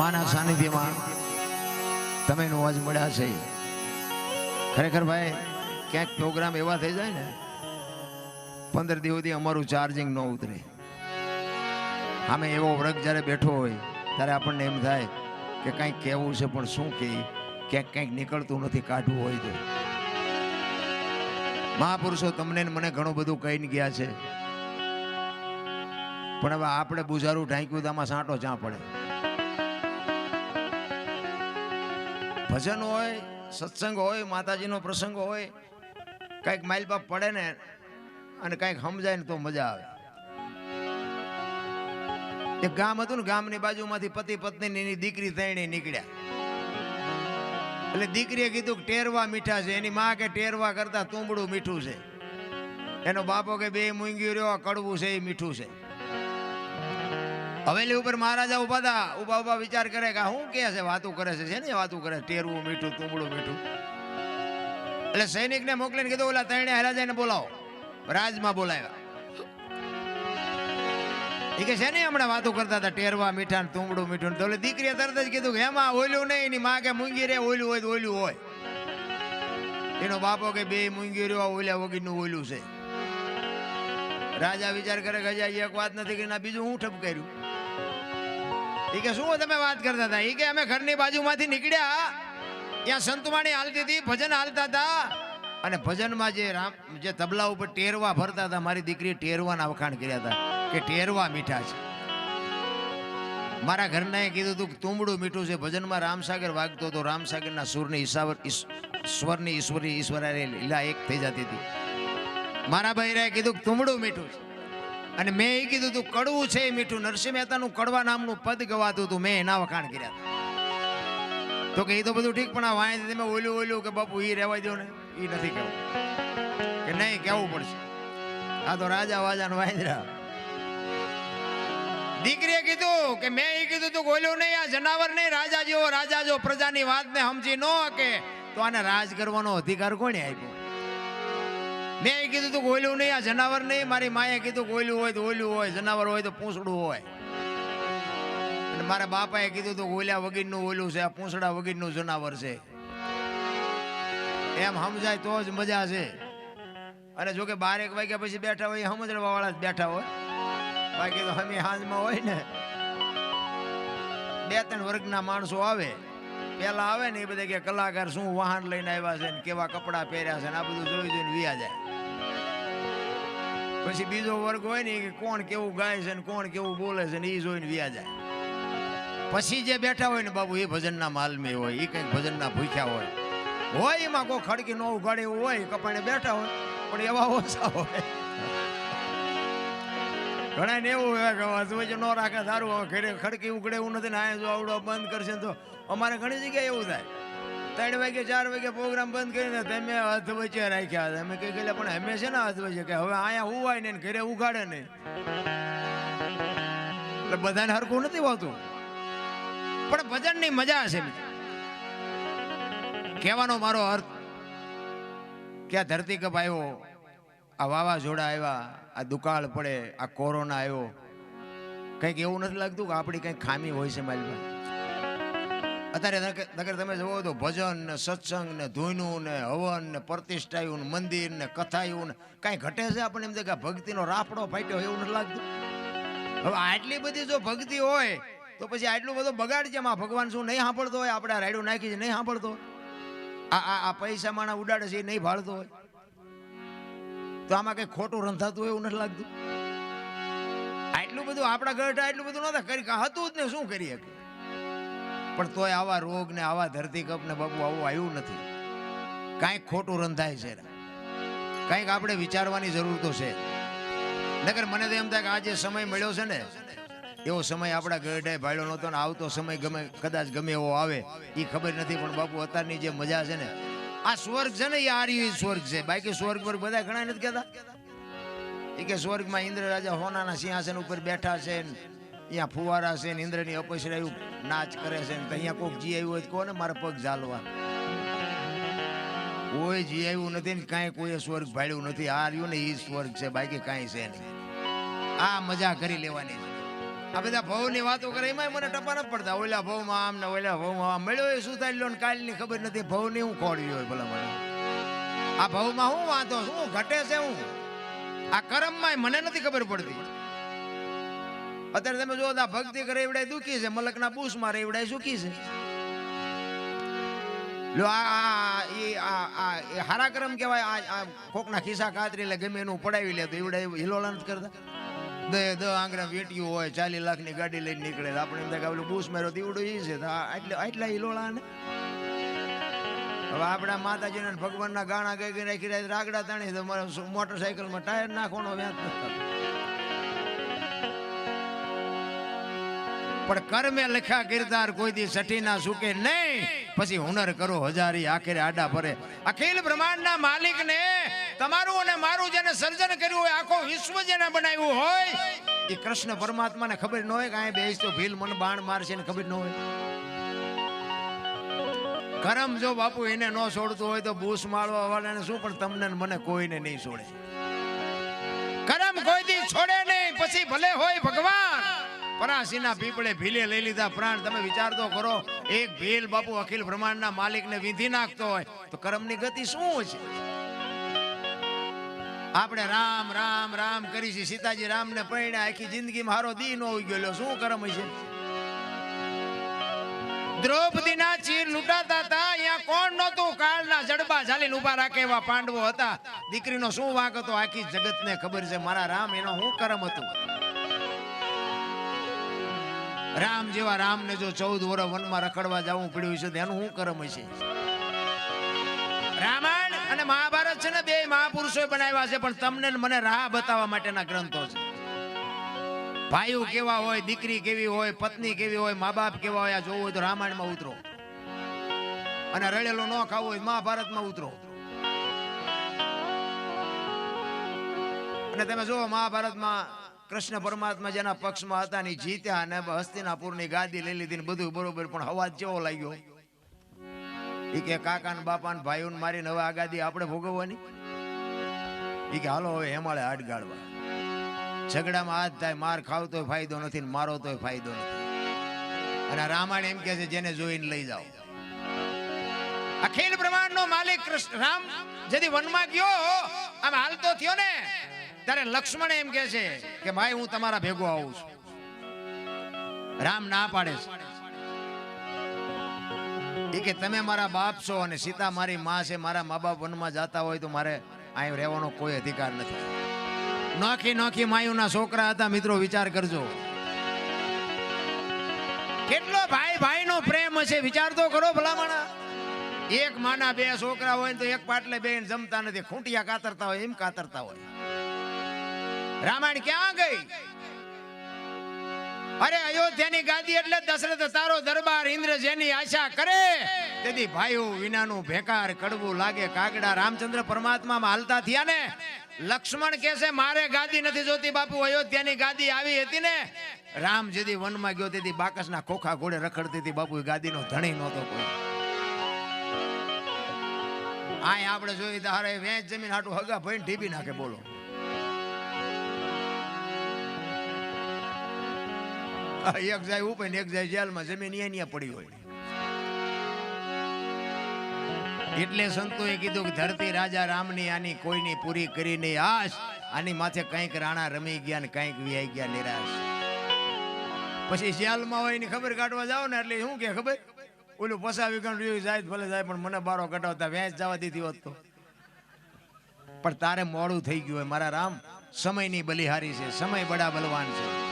માના સાનિધ્યમાં તમે અવાજ મળ્યા છે. ખરેખર ભાઈ ક્યાંક પ્રોગ્રામ એવા થઈ જાય ને 15 દિવસથી અમારું ચાર્જિંગ ન ઉતરે. આમે એવો વર્ગ જ્યારે બેઠો હોય ત્યારે આપણને એમ થાય કે કંઈક કહેવું છે પણ શું કહીએ, ક્યાંક નીકળતું નથી, કાઢવું હોય તો. મહાપુરુષો તમને મને ઘણું બધું કહીને ગયા છે, પણ હવે આપણે બુઝારું ઢાંક્યું તો આમાં સાંટો ચા પડે. ભજન હોય, સત્સંગ હોય, માતાજીનો પ્રસંગ હોય, કંઈક માઇલબાપ પડે ને અને કંઈક સમજાય ને તો મજા આવે. એક ગામ હતું ને, ગામની બાજુમાંથી પતિ પત્ની ની દીકરી ત્રણેય નીકળ્યા. એટલે દીકરીએ કીધું કે ટેરવા મીઠા છે, એની માં કે ટેરવા કરતા તુંબડું મીઠું છે. એનો બાપો કે બે મૂંગી રહ્યો, કડવું છે એ મીઠું છે. હવેલી ઉપર મહારાજા ઉભા હતા, ઉભા વિચાર કરે કે શું કે છે, વાતું કરે છે ને વાતું કરે, ટેરવું મીઠું, તુંબડું મીઠું. એટલે સૈનિકને મોકલીને કીધું ઓલા ત્રણે હરાજાને બોલાવો. રાજમાં બોલાવ્યા. એ કે છે ને હમણાં વાતો કરતા હતા ટેરવા મીઠા ને તુંબડું મીઠું. તો દીકરીએ તરત જ કીધું કે એમાં ઓલું નહીં, એની માં કે મૂંગી રે, ઓલું હોય તો ઓલું હોય. એનો બાપો કે બે મૂંગી રહ્યો, ઓલ્યા વગીરનું ઓલું છે. રાજા વિચાર કરે કે એક વાત નથી કરી, બીજું હું ઠપકાર્યું. એ કે શું તમે વાત કરતા હતા? એ કે અમે ઘરની બાજુમાંથી નીકળ્યા, ત્યાં સંતવાણી હાલતી હતી, ભજન હાલતા હતા, અને ભજનમાં જે તબલા ઉપર ટેરવા ભરતા હતા, મારી દીકરી ટેરવાના વખાણ કર્યા હતા કે ટેરવા મીઠા છે. મારા ઘરનાએ કીધું હતું તુંબડું મીઠું છે. ભજનમાં રામસાગર વાગતો હતો, રામસાગરના સુરની સ્વરની ઈશ્વરાએ લીલા એક થઈ જતી હતી. મારા ભાઈ કીધું તુંબડું મીઠું છે, અને મેં એ કીધું તું કડવું છે એ મીઠું. નરસિંહ મહેતાનું કડવા નામનું પદ ગવાતું હતું, મેં એના વખાણ કર્યા હતા. તો કે એ તો બધું ઠીક, પણ આ વાંય તમે ઓલું કે બાપુ એ રહેવા દો ને, એ નથી કહેવું કે નહીં, કહેવું પડશે. આ તો રાજા વાજાને વાંદરા. દીકરીએ કીધું કે મેં એ કીધું તું ઓલું નહીં, આ જનાવર નહીં, રાજા જેવો રાજા જો પ્રજાની વાતને સમજી ન કે તો આને રાજ કરવાનો અધિકાર કોણે આપ્યો? મેં એ કીધું તું ઓલું નહીં, આ જનાવર નહીં. મારી માએ કીધું કે ઓલું હોય તો ઓલું હોય, જનાવર હોય તો પૂંછડું હોય. અને મારા બાપાએ કીધું તું ઓલ્યા વગીરનું ઓલું છે, આ પૂંછડા વગીરનું જનાવર છે. એમ સમજાય તો જ મજા છે. અને જો કે 12 વાગ્યા પછી બેઠા હોય સમજવા વાળા જ બેઠા હોય, બાકી તો અમે હાંજમાં હોય ને 2-3 વર્ગના માણસો આવે. પેલા આવે ને એ બધા કે કલાકાર શું વાહન લઈને આવ્યા છે ને કેવા કપડા પહેર્યા છે ને આ બધું જોઈ જોઈને વિયા જાય. પછી બીજો વર્ગ હોય ને કે કોણ કેવું ગાય છે ને કોણ કેવું બોલે છે ને એ જોઈને વિયા જાય. પછી જે બેઠા હોય ને બાબુ એ ભજનના માલમી હોય, એ કંઈક ભજનના ભૂખ્યા હોય એમાં કોઈ ખડકી ન ઉગાડે એવું હોય, કપાણે બેઠા હોય પણ એવા ઓછા હોય. ઘણા ને એવું હોય ન રાખે સારું, ઘરે ખડકી ઉગડે એવું નથી ને આ જો આવડો બંધ કરશે તો અમારે ઘણી જગ્યાએ એવું થાય. 3 વાગે 4 વાગે પ્રોગ્રામ બંધ કરીને તમે હાથ વચ્ચે રાખ્યા. અમે કઈ ગયેલા પણ અમે છે ને હાથ વચ્ચે કે હવે અહીંયા ઉવાય ને ઘરે ઉગાડે નહીં, એટલે બધાને હરખું નથી હોતું. પણ ભજનની મજા છે. કહેવાનો મારો અર્થ કે આ ધરતીકંપ આવ્યો, આ વાવાઝોડા આવ્યા, આ દુકાળ પડે, આ કોરોના આવ્યો, કંઈક એવું નથી લાગતું કે આપણી કંઈક ખામી હોય છે મારી? અત્યારે તમે જોવો તો ભજન ને સત્સંગ ને ધૂનું ને હવન ને પ્રતિષ્ઠાયું ને મંદિર ને કથાયું ને કાંઈ ઘટે છે? આપણને એમ થાય કે ભક્તિનો રાફડો ફાટ્યો એવું નથી લાગતું? હવે આટલી બધી જો ભક્તિ હોય તો પછી આટલું બધું બગાડ છે. એમાં ભગવાન શું નહીં સાંભળતો હોય? આપણે રાયડું નાખી છે નહીં સાંભળતો હોય? આ પૈસા માણા ઉડાડે છે એ નહીં ભાળતો હોય? તો આમાં કઈ ખોટું રંધાતું હોય એવું નથી લાગતું? આટલું બધું આપણા ઘર આટલું બધું નતા કરી હતું જ ને, શું કરીએ? પણ તોય આવા રોગ ને આવા ધરતીકંપ ને બાબુ આવું આવ્યું નથી. કાંઈક ખોટું રંધાય છે, કાંઈક આપણે વિચારવાની જરૂર તો છે. નકર મને તો એમ થાય કે આ જે સમય મળ્યો છે ને એવો સમય આપણા ગઢે ભાડ્યો નહોતો ને આવતો સમય કદાચ ગમે એવો આવે એ ખબર નથી. પણ બાપુ અત્યારની જે મજા છે ને, આ સ્વર્ગ છે ને એ આર્ય સ્વર્ગ છે. બાકી સ્વર્ગ પર બધા ઘણા નથી કહેતા એ કે સ્વર્ગમાં ઇન્દ્ર રાજા હોનાના સિંહાસન ઉપર બેઠા છે, અહીંયા ફુવારા છે ને ઇન્દ્રની અપસરાયું નાચ કરે છે ને અહીંયા કોઈક જી આવ્યું હોય તો કોને મારા પગ ઝાલવા? કોઈ જી આવ્યું નથી ને કાંઈ કોઈએ સ્વર્ગ ભાડ્યું નથી. આ રહ્યું ને એ સ્વર્ગ છે, બાકી કાંઈ છે નહીં. આ મજા કરી લેવાની છે. આ બધા ભવની વાતો કરે એમાં મને ટપા ન પડતા. ઓલા ભવમાં આમ ને ઓલા ભવમાં આમ મળ્યો એ શું થાય લો ને કાલની ખબર નથી. ભવની હું ખોડવી હોય ભલા મને. આ ભવમાં હું વાંધો શું ઘટે છે? હું આ કર્મમાં મને નથી ખબર પડતી. અત્યારે તમે જો આ ભક્તિ કરે એવડાય દુખી છે, મલકના બૂસ મારે એવડાય સુખી છે. લો આ હારા કર્મ કહેવાય. આ કોકના ખિસ્સા કાતરી લે ગમે એનું પડાવી લે તો એવડાય હિલોલા નથી કરતા. દે આંગળા વેટ્યું હોય 40 લાખની ગાડી લઈને નીકળે આપણે એમ થાય કે બૂસ માર્યો દીવડો એ છે આટલા હિલોળા ને. હવે આપણા માતાજીના ભગવાનના ગાણા ગઈ ગઈ રાખી રહ્યા રાગડા તાણી તો મોટરસાયકલમાં ટાયર નાખવાનો વ્યાજ નથી. પણ કર્મે લખ્યા કિરદાર કોઈ દી સઠી ના સુકે નહીં. પછી હુનર કરો હજારી આખરે આડા ભરે. અખિલ બ્રહ્માંડના માલિકને તમારું અને મારું જેને સર્જન કર્યું હોય, આખો વિશ્વ જેને બનાવ્યું હોય, એ કૃષ્ણ પરમાત્માને ખબર ન હોય કે આ બેસ તો ભીલ મને બાણ મારશે ને ખબર ન હોય. કરમ જો બાપુ એને ન છોડતું હોય તો બૂસ માળવા વાળાને શું, પણ તમને મને કોઈને નહીં છોડે. કરમ કોઈ દી છોડે નહીં. પછી ભલે હોય ભગવાન પરાસીના પીપળે ભીલે લઈ લીધા પ્રાણ. તમે વિચાર તો કરો, એક ભીલ બાપુ અખિલ બ્રહ્માંડના માલિકને વિંધી નાખતો હોય તો કર્મની ગતિ શું છે? આપણે રામ રામ રામ કરી છે. સીતાજી રામને પરણ્યા, આખી જિંદગીમાં હારો દી નો હોઈ ગયો. શું કર્મ છે? દ્રૌપદીના ચીર લૂંટાતા હતા, અહીંયા કોણ નહોતું? કાળના જડબા ઝાલીને ઉભા રાખે એવા પાંડવો હતા. દીકરીનો શું વાંક હતો? આખી જગતને ખબર છે. મારા રામ એનો શું કર્મ હતું? રામ જેવા રામને જો 14 વર્ષ વનમાં રખડવા જવું પડ્યું છે એનું શું કર્મ છે? રામાયણ અને મહાભારત છે ને, બે મહાપુરુષોએ બનાવ્યા છે, પણ તમને મને રાહ બતાવવા માટેના ગ્રંથો છે. ભાઈઓ કેવા હોય, દીકરી કેવી હોય, પત્ની કેવી હોય, મા બાપ કેવા હોય, આ જોવું હોય તો રામાયણમાં ઉતરો. અને રડેલો ન ખાવું હોય મહાભારતમાં ઉતરો. અને તમે જો મહાભારતમાં કૃષ્ણ પરમાત્મા જેના પક્ષમાં હતા ને જીત્યા અને હસ્તિનાપુરની ગાદી લઈ લીધી ને બધું બરોબર, પણ અવાજ કેવો લાગ્યો? એ કે કાકા ને બાપા ને ભાઈઓ ને મારીને હવે આ ગાદી આપણે ભોગવવાની. એ કે હાલો હવે હેમાળે હાડ ગાળવા. ઝઘડામાં હાથ થાય, માર ખાવ તોય ફાયદો નથી ને મારો તોય ફાયદો નથી. અને રામાયણ એમ કે છે જેને જોઈને લઈ જાઓ. અખિલ બ્રહ્માંડ નો માલિક કૃષ્ણ રામ જેથી વનમાં ગયો, આમ હાલતો થયો ને ત્યારે લક્ષ્મણ એમ કે છે કે ભાઈ હું તમારા ભેગો આવું છું. રામ ના પાડે છે. એ કે તમે મારા બાપ છો અને સીતા મારી માં છે. મારા મા બાપ વનમાં જતા હોય તો મારે અહીં રહેવાનો કોઈ અધિકાર નથી. નોખી નોખી માયુના છોકરા હતા. મિત્રો વિચાર કરજો કેટલો ભાઈ ભાઈ નો પ્રેમ હશે. વિચાર તો કરો ભલામણા. એક માના 2 છોકરા હોય તો એક પાટલે બેન જમતા નથી, ખૂંટિયા કાતરતા હોય એમ કાતરતા હોય. રામાયણ ક્યાં ગઈ? અરે અયોધ્યાની ગાદી એટલે દશરથ તારો દરબાર, ઇન્દ્ર જેની આશા કરે તેથી ભાઈઓ વિનાનું ભેકાર કડવું લાગે કાગડા. રામચંદ્ર પરમાત્મામાં હાલતા થયા ને, લક્ષ્મણ કહે છે મારે ગાદી નથી જોતી બાપુ. અયોધ્યાની ગાદી આવી હતી ને, રામ જેથી વનમાં ગયો તેથી બાકસના ખોખા ઘોડે રખડતી હતી બાપુ. ગાદીનો ધણી નહોતો કોઈ. આ આપણે જોઈ તારે વેચ જમીન હાટું હગા ભાઈને ઢીબી નાખે. બોલો એક જાય ઉપર ને એક જાય જેલમાં, જમીન અહીંયા પડી હોય. એટલે સંતોએ કીધું કે ધરતી રાજા રામની આની કોઈની પૂરી કરી નહીં આશ. આની માથે કંઈક રાણા રમી ગયા ને કંઈક વિયાઈ ગયા નિરાશ. પછી જેલમાં હોય ની ખબર કાઢવા જાવ ને એટલે શું કે ખબર, ઓલું પસાવી ગણ રહ્યું જાય ભલે જાય પણ મને બારો કટાવતા વેચ જવા દીધી હોત તો. પણ તારે મોડું થઈ ગયું હોય મારા રામ. સમયની બલિહારી છે, સમય બડા બલવાન છે.